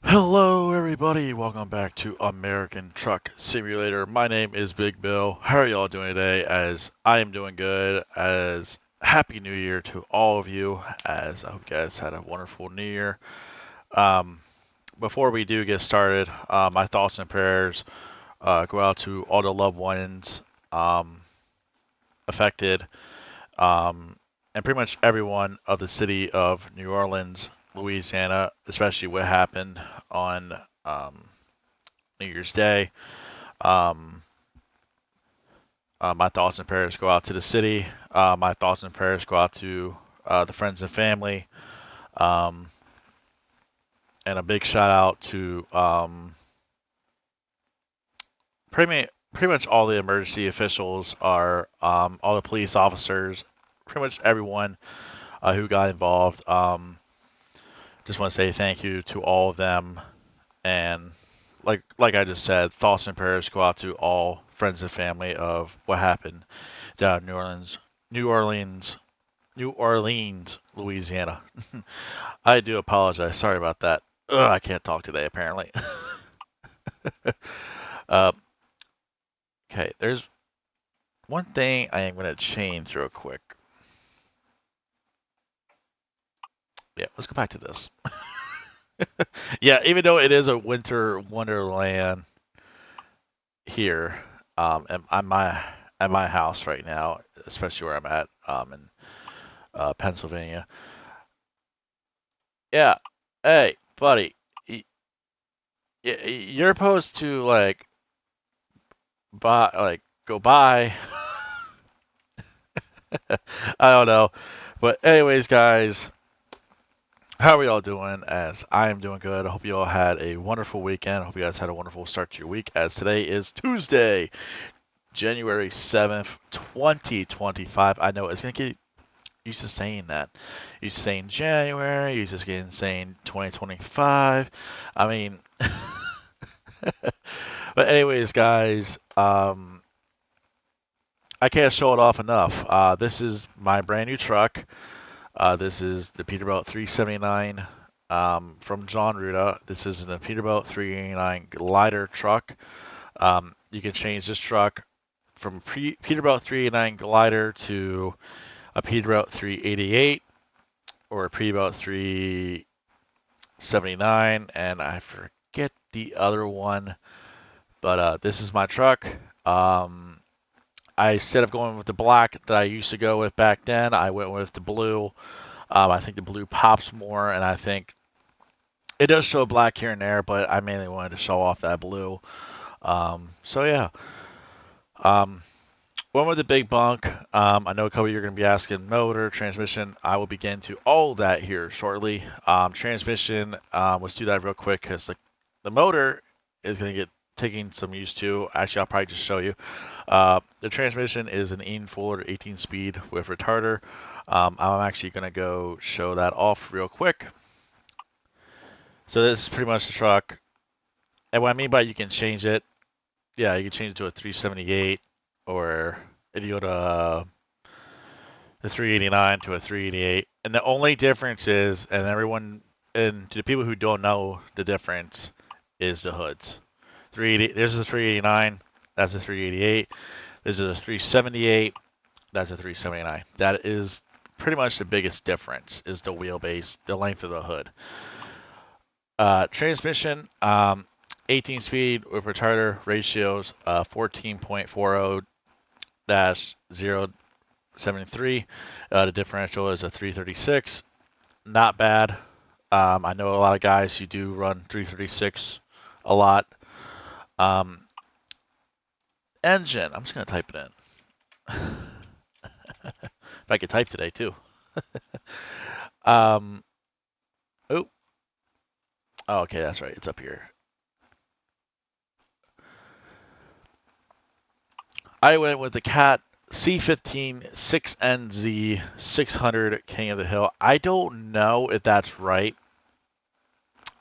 Hello, everybody. Welcome back to American Truck Simulator. My name is Big Bill. How are y'all doing today? As I am doing good. As Happy New Year to all of you. As I hope you guys had a wonderful New Year. Um, Before we do get started, my thoughts and prayers go out to all the loved ones um, affected, and pretty much everyone of the city of New Orleans, Louisiana, especially what happened on New Year's Day. Um, my thoughts and prayers go out to the city. My thoughts and prayers go out to the friends and family. Um, and a big shout out to pretty much all the emergency officials, all the police officers, pretty much everyone who got involved. Just want to say thank you to all of them. And like I just said, thoughts and prayers go out to all friends and family of what happened down in New Orleans, New Orleans, Louisiana. I do apologize. Sorry about that. Ugh, I can't talk today, apparently. uh, okay, there's one thing I am going to change real quick. Yeah, let's go back to this. Yeah, even though it is a winter wonderland here, at my house right now, especially where I'm at, in Pennsylvania. Yeah, hey, buddy, you're supposed to go by. I don't know. But anyways, guys, how are y'all doing? As I am doing good. I hope you all had a wonderful weekend. I hope you guys had a wonderful start to your week. As today is Tuesday, January 7th, 2025. I know it's gonna get used to saying that. Used to saying January. Used to getting saying 2025. I mean, but anyways, guys, I can't show it off enough. This is my brand new truck. This is the Peterbilt 379 from John Ruda. This is a Peterbilt 389 glider truck. You can change this truck from a Peterbilt 389 glider to a Peterbilt 388 or a Peterbilt 379, and I forget the other one, but this is my truck. Um, Instead of going with the black that I used to go with back then, I went with the blue. I think the blue pops more, and I think it does show black here and there, but I mainly wanted to show off that blue. So yeah. Um, One with the big bunk. I know a couple of you are going to be asking motor, transmission. I will begin to all that here shortly. Transmission, let's do that real quick because the motor is going to get taking some use too. Actually, I'll probably just show you. The transmission is an Ian Fuller 18 speed with retarder. I'm actually going to go show that off real quick. So this is pretty much the truck. And what I mean by you can change it, yeah, you can change it to a 378, or if you go to the 389 to a 388. And the only difference is, and to the people who don't know the difference, is the hoods. 380, there's a 389, that's a 388. There's a 378, that's a 379. That is pretty much the biggest difference, is the wheelbase, the length of the hood. Transmission, 18 speed with retarder ratios, 14.40 073. The differential is a 336. Not bad. I know a lot of guys who do run 336 a lot. Engine, I'm just going to type it in. If I could type today, too. um, oh, okay, that's right. It's up here. I went with the Cat C15 6NZ 600 King of the Hill. I don't know if that's right.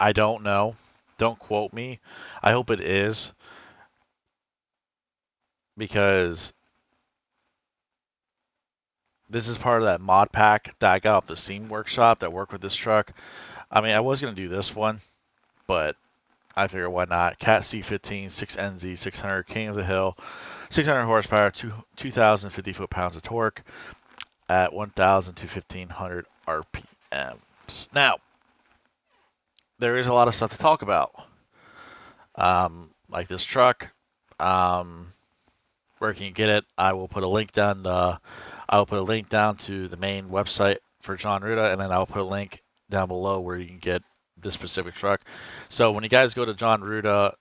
I don't know. Don't quote me. I hope it is, because this is part of that mod pack that I got off the Steam Workshop that worked with this truck. I mean, I was going to do this one, but I figure why not. Cat C15, 6NZ, 600, King of the Hill, 600 horsepower, 2,050 foot-pounds of torque at 1,000 to 1,500 RPMs. Now, there is a lot of stuff to talk about. Like this truck, where can you get it? I will put a link down. I will put a link down to the main website for John Ruda, and then I'll put a link down below where you can get this specific truck. So when you guys go to John Ruda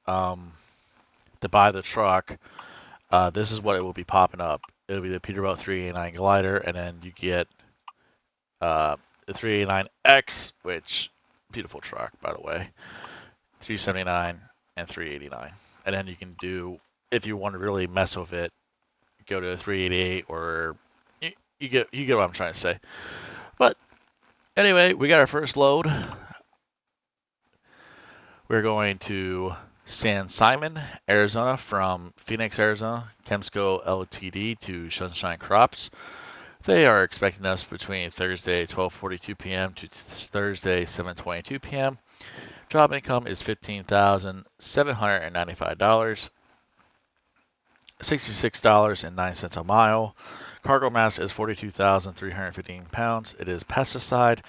to buy the truck, this is what it will be popping up. It'll be the Peterbilt 389 glider, and then you get the 389X, which beautiful truck by the way, 379 and 389, and then you can do, if you want to really mess with it, go to a 388, or you get what I'm trying to say. But anyway, we got our first load. We're going to San Simon, Arizona, from Phoenix, Arizona, Chemsco Ltd. to Sunshine Crops. They are expecting us between Thursday 12:42 p.m. to Thursday 7:22 p.m. Job income is $15,795, $66.09 a mile. Cargo mass is 42,315 pounds. It is Pesticide.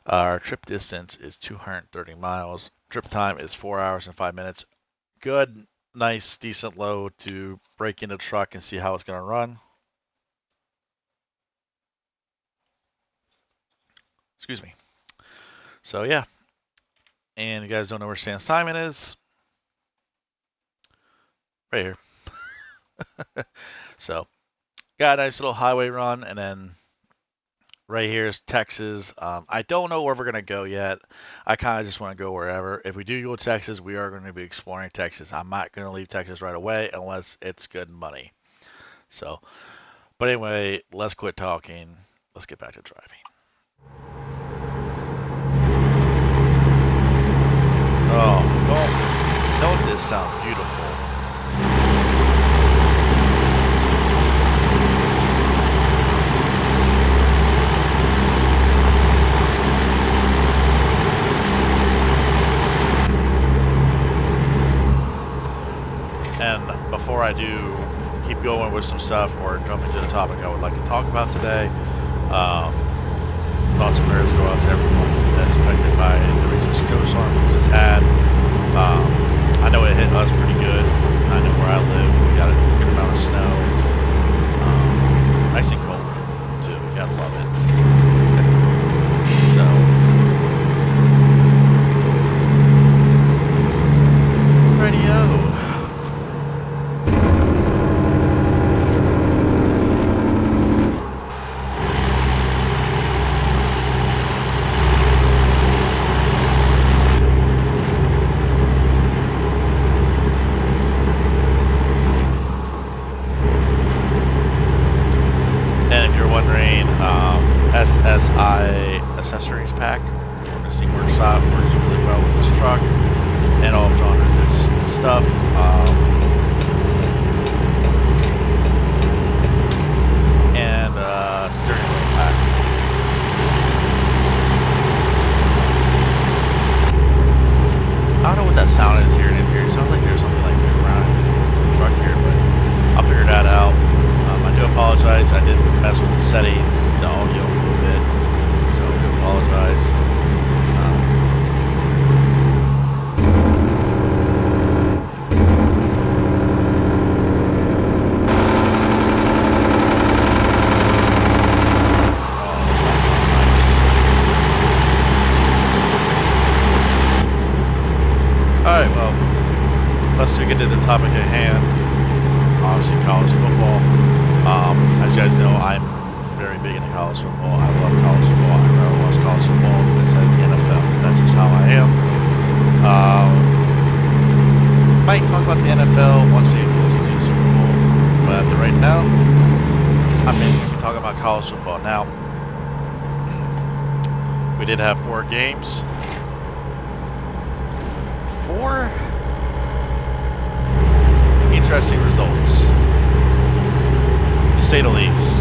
Our trip distance is 230 miles. Trip time is 4 hours and 5 minutes. Good, nice, decent load to break into the truck and see how it's going to run. Excuse me. So yeah. And you guys don't know where San Simon is? Right here. So, got a nice little highway run, and then right here is Texas. I don't know where we're going to go yet. I kind of just want to go wherever. If we do go to Texas, we are going to be exploring Texas. I'm not going to leave Texas right away unless it's good money. So, but anyway, let's quit talking. Let's get back to driving. Oh, don't this sound beautiful? And before I do keep going with some stuff or jump into the topic I would like to talk about today, thoughts and prayers go out to everyone that's affected by the recent snowstorm we just had. I know it hit us pretty good. I know where I live, we got a good amount of snow. Nice and cold too. We gotta love it. So, radio. SSI accessories pack from the Steam Workshop works really well with this truck and all of John Ruda's stuff. And steering wheel pack. I don't know what that sound is here in here. It sounds like there's something like moving around in the truck here, but I'll figure that out. I do apologize. I did mess with the settings, the audio a little bit, so I do apologize. Oh, that's so nice. Alright, well, let's get to the topic at hand. Obviously, college football. As you guys know, I'm very big into college football. I love college football. I'd rather watch college football instead of the NFL. That's just how I am. Might talk about the NFL once we get closer to the Super Bowl, but right now, I'm mainly going to be talking about college football. Now, we did have 4 games. 4 interesting results, to say the least.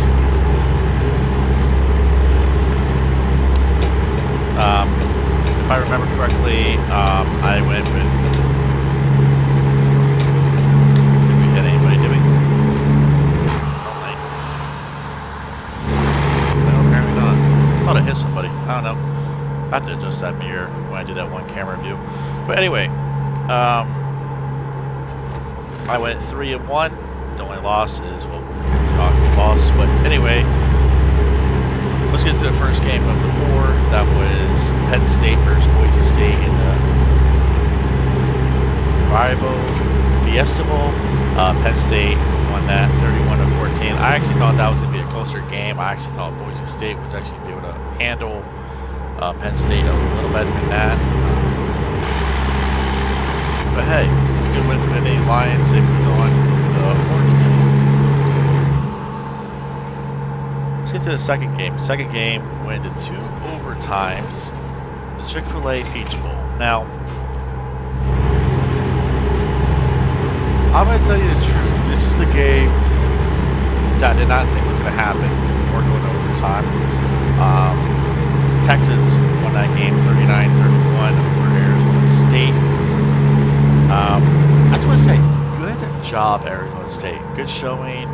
If I remember correctly, basically, I went with. Did we hit anybody? Did we? No, apparently not. I thought I hit somebody. I don't know. I have to adjust that mirror when I do that one camera view. But anyway, I went 3-1. The only loss is well, it's not a loss. But anyway, let's get to the first game of the 4. That was Penn State versus Boise State in the Fiesta Bowl. Penn State won that 31-14. I actually thought that was going to be a closer game. I actually thought Boise State was actually going to be able to handle Penn State a little better than that. But hey, good win for the Nittany Lions. They moved on to Orange Bowl. Let's get to the second game. The second game went into 2 overtimes. The Chick-fil-A Peach Bowl. Now, I'm going to tell you the truth. This is the game that I did not think was going to happen or go into overtime. Texas won that game 39-31 over Arizona State. I just want to say, good job, Arizona State. Good showing.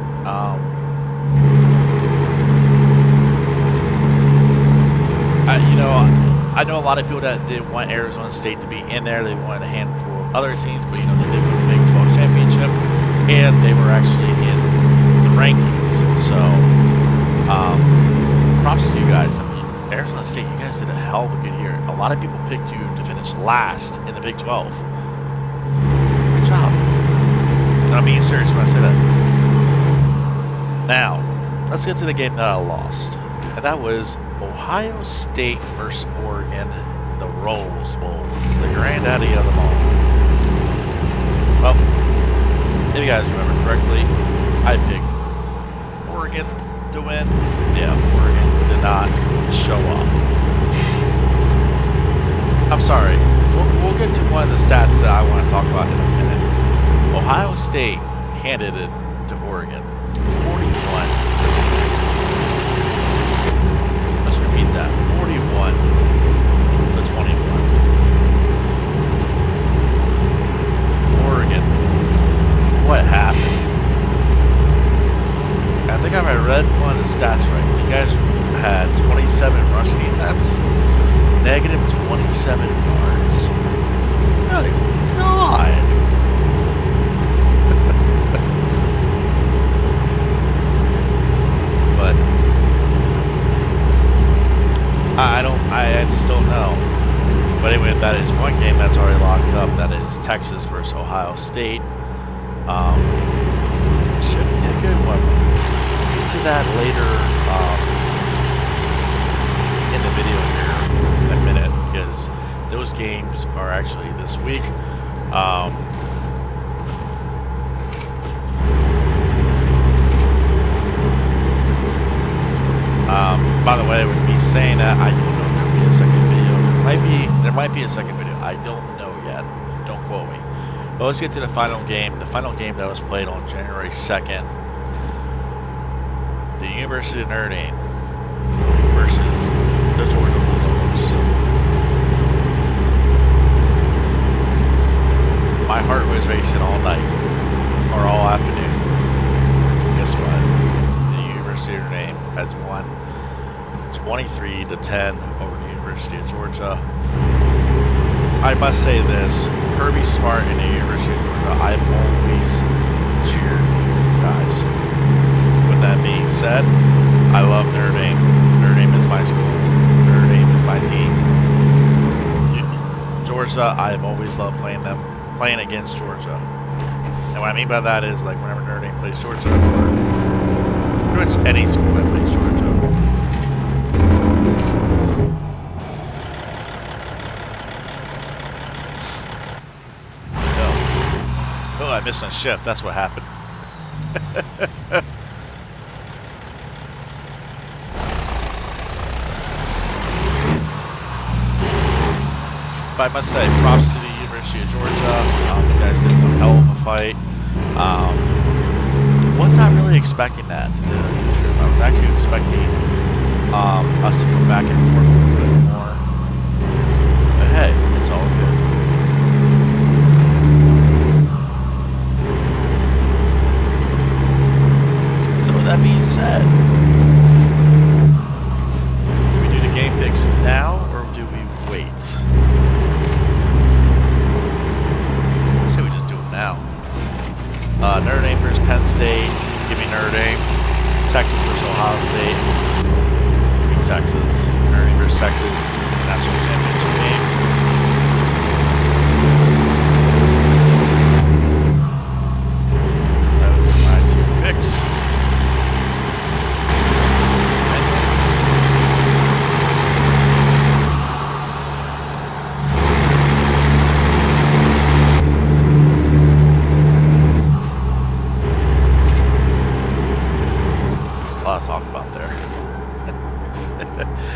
I know a lot of people that didn't want Arizona State to be in there. They wanted a handful of other teams, but they did win the Big 12 championship, and they were actually in the rankings. So, props to you guys. I mean, Arizona State, you guys did a hell of a good year. A lot of people picked you to finish last in the Big 12. Good job. And I'm being serious when I say that. Now, let's get to the game that I lost. And that was Ohio State versus Oregon in the Rose Bowl. The granddaddy of them all. Well, if you guys remember correctly, I picked Oregon to win. Yeah, Oregon did not show up. I'm sorry. We'll get to one of the stats that I want to talk about in a minute. Ohio State handed it to Oregon 41. Let's repeat that. 41 to 21. Oregon. What happened? I think I read one of the stats right. You guys had 27 rushing attempts, negative 27 yards. Good God! But I just don't know. But anyway, that is one game that's already locked up. That is Texas versus Ohio State. Should be a good one. We'll get to that later in the video here in a minute, because those games are actually this week. By the way, with me saying that, I don't know if there will be a second video. There might be a second video. I don't know yet. Don't quote me. But let's get to the final game. The final game that was played on January 2nd. The University of Notre Dame versus the Georgia Bulldogs. My heart was racing all night, or all afternoon. Guess what? The University of Notre Dame has won 23-10 over the University of Georgia. I must say this, Kirby Smart and the University of Georgia, I've always cheered you guys. With that being said, I love Notre Dame. Notre Dame is my school. Notre Dame is my team. Georgia, I've always loved playing against Georgia. And what I mean by that is, like, whenever Notre Dame plays Georgia, or pretty much any school that plays Georgia. Oh, I missed my shift. That's what happened. But I must say, props to the University of Georgia. You guys did one hell of a fight. Was not really expecting that, to tell you the truth. I was actually expecting us to go back and forth a little bit more. But hey, it's all that being said, do we do the game picks now or do we wait? I say we just do them now. Notre Dame versus Penn State. Give me Notre Dame. Texas versus Ohio State. Give me Texas. Notre Dame versus Texas. National championship game. Those are my two picks. A lot to talk about there.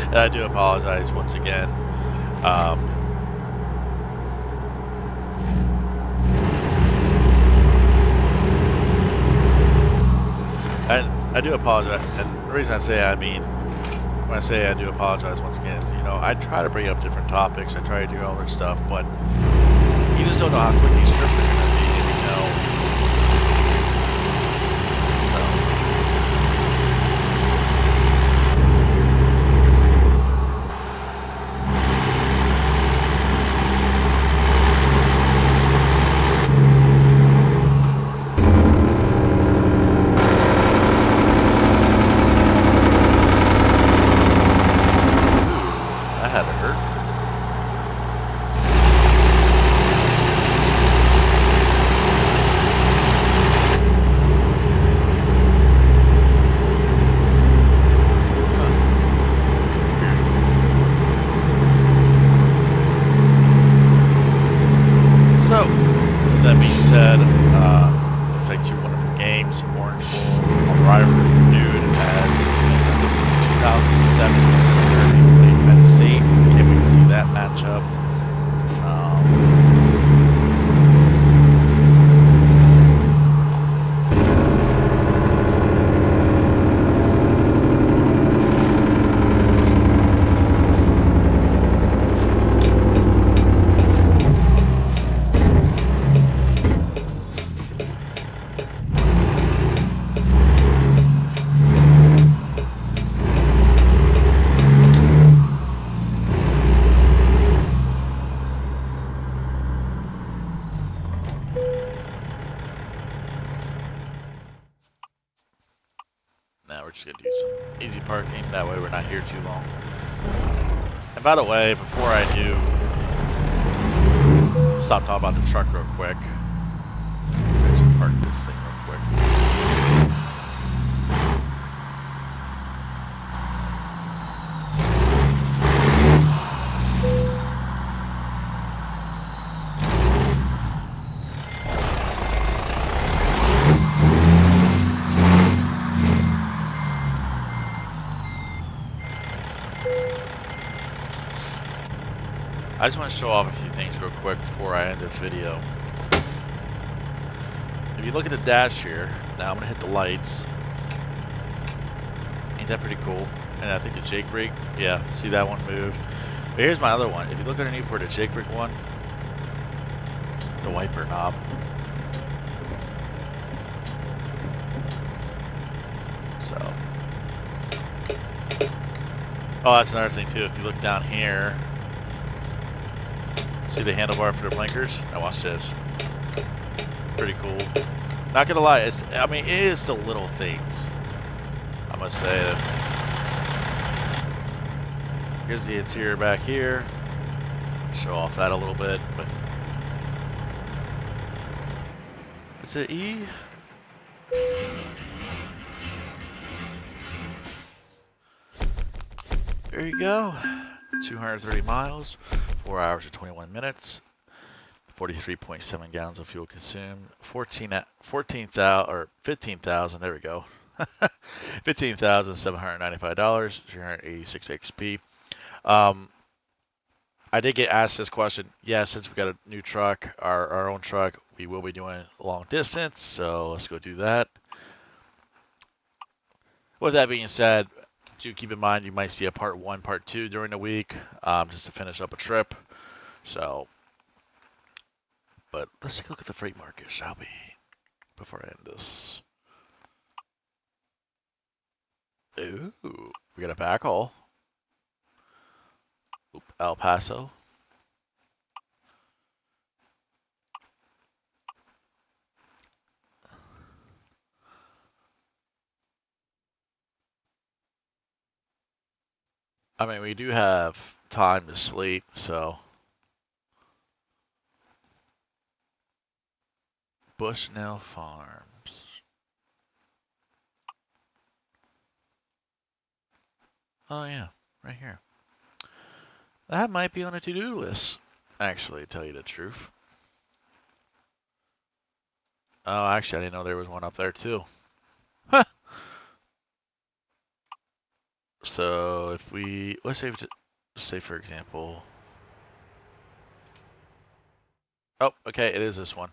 And I do apologize once again. And I do apologize. And the reason I say when I say I do apologize once again is, I try to bring up different topics. I try to do all this stuff, but you just don't know how quick these trips are going to be, that had to hurt. So, with that being said, looks like two wonderful games. Orange Bowl on Rider renewed as it's been since 2007 since they played Penn State. Can't wait to see that matchup. Now we're just going to do some easy parking. That way we're not here too long. And by the way, before I do stop talking about the truck real quick, let's just park this thing real quick. I just want to show off a few things real quick before I end this video. If you look at the dash here, now I'm going to hit the lights. Ain't that pretty cool? And I think the Jake brake, yeah, see that one moved. But here's my other one. If you look underneath for the Jake brake one, the wiper knob. So. Oh, that's another thing too. If you look down here, see the handlebar for the blinkers? Now watch this. Pretty cool. Not gonna lie, it is still little things. I must say that. Here's the interior back here. Show off that a little bit, but is it E? There you go. 230 miles, 4 hours and 21 minutes, 43.7 gallons of fuel consumed, 15,000, there we go. $15,795, 386 XP. I did get asked this question. Yeah, since we got a new truck, our own truck, we will be doing long distance, so let's go do that. With that being said, do keep in mind you might see a part 1, part 2 during the week, just to finish up a trip. So, but let's take a look at the freight market, shall we? Before I end this. Ooh, we got a backhaul. Oop, El Paso. I mean, we do have time to sleep, so. Bushnell Farms. Oh yeah, right here. That might be on a to-do list, actually, to tell you the truth. Oh, actually, I didn't know there was one up there too. Huh. So if we, let's say for example, oh, okay, it is this one.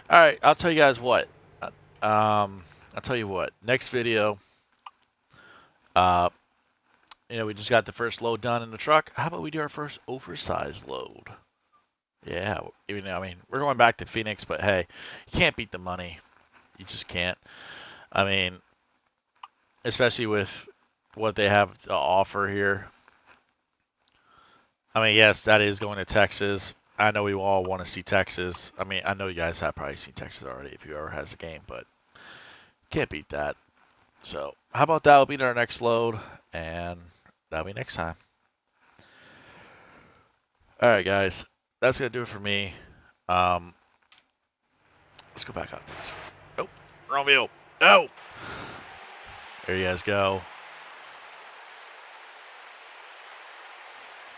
All right, I'll tell you guys what. I'll tell you what. Next video, uh, we just got the first load done in the truck. How about we do our first oversized load? Yeah, even though, I mean, we're going back to Phoenix, but hey, you can't beat the money. You just can't. I mean, especially with what they have to offer here. I mean, yes, that is going to Texas. I know we all want to see Texas. I mean, I know you guys have probably seen Texas already if you ever has a game, but can't beat that. So, how about that will be our next load, and that'll be next time. All right, guys, that's gonna do it for me. Um, let's go back up to this. Oh, wrong wheel. Oh, there you guys go.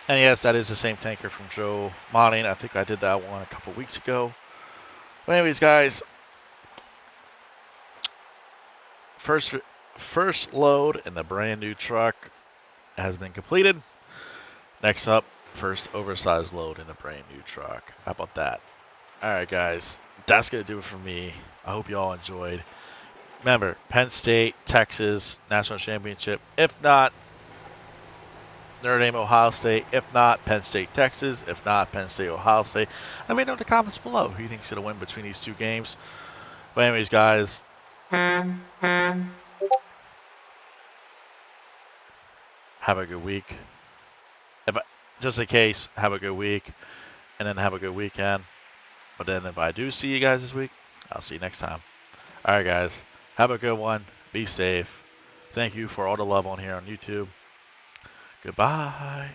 And yes, that is the same tanker from Joe Modding. I think I did that one a couple weeks ago. But anyways, guys, first load in the brand new truck has been completed. Next up, first oversized load in the brand new truck. How about that? All right, guys, that's gonna do it for me. I hope you all enjoyed. Remember, Penn State, Texas, national championship. If not, Notre Dame, Ohio State. If not, Penn State, Texas. If not, Penn State, Ohio State. Let me know in the comments below who you think's gonna win between these two games. But anyways, guys, have a good week. Just in case, have a good week, and then have a good weekend. But then if I do see you guys this week, I'll see you next time. All right, guys, have a good one. Be safe. Thank you for all the love on here on YouTube. Goodbye.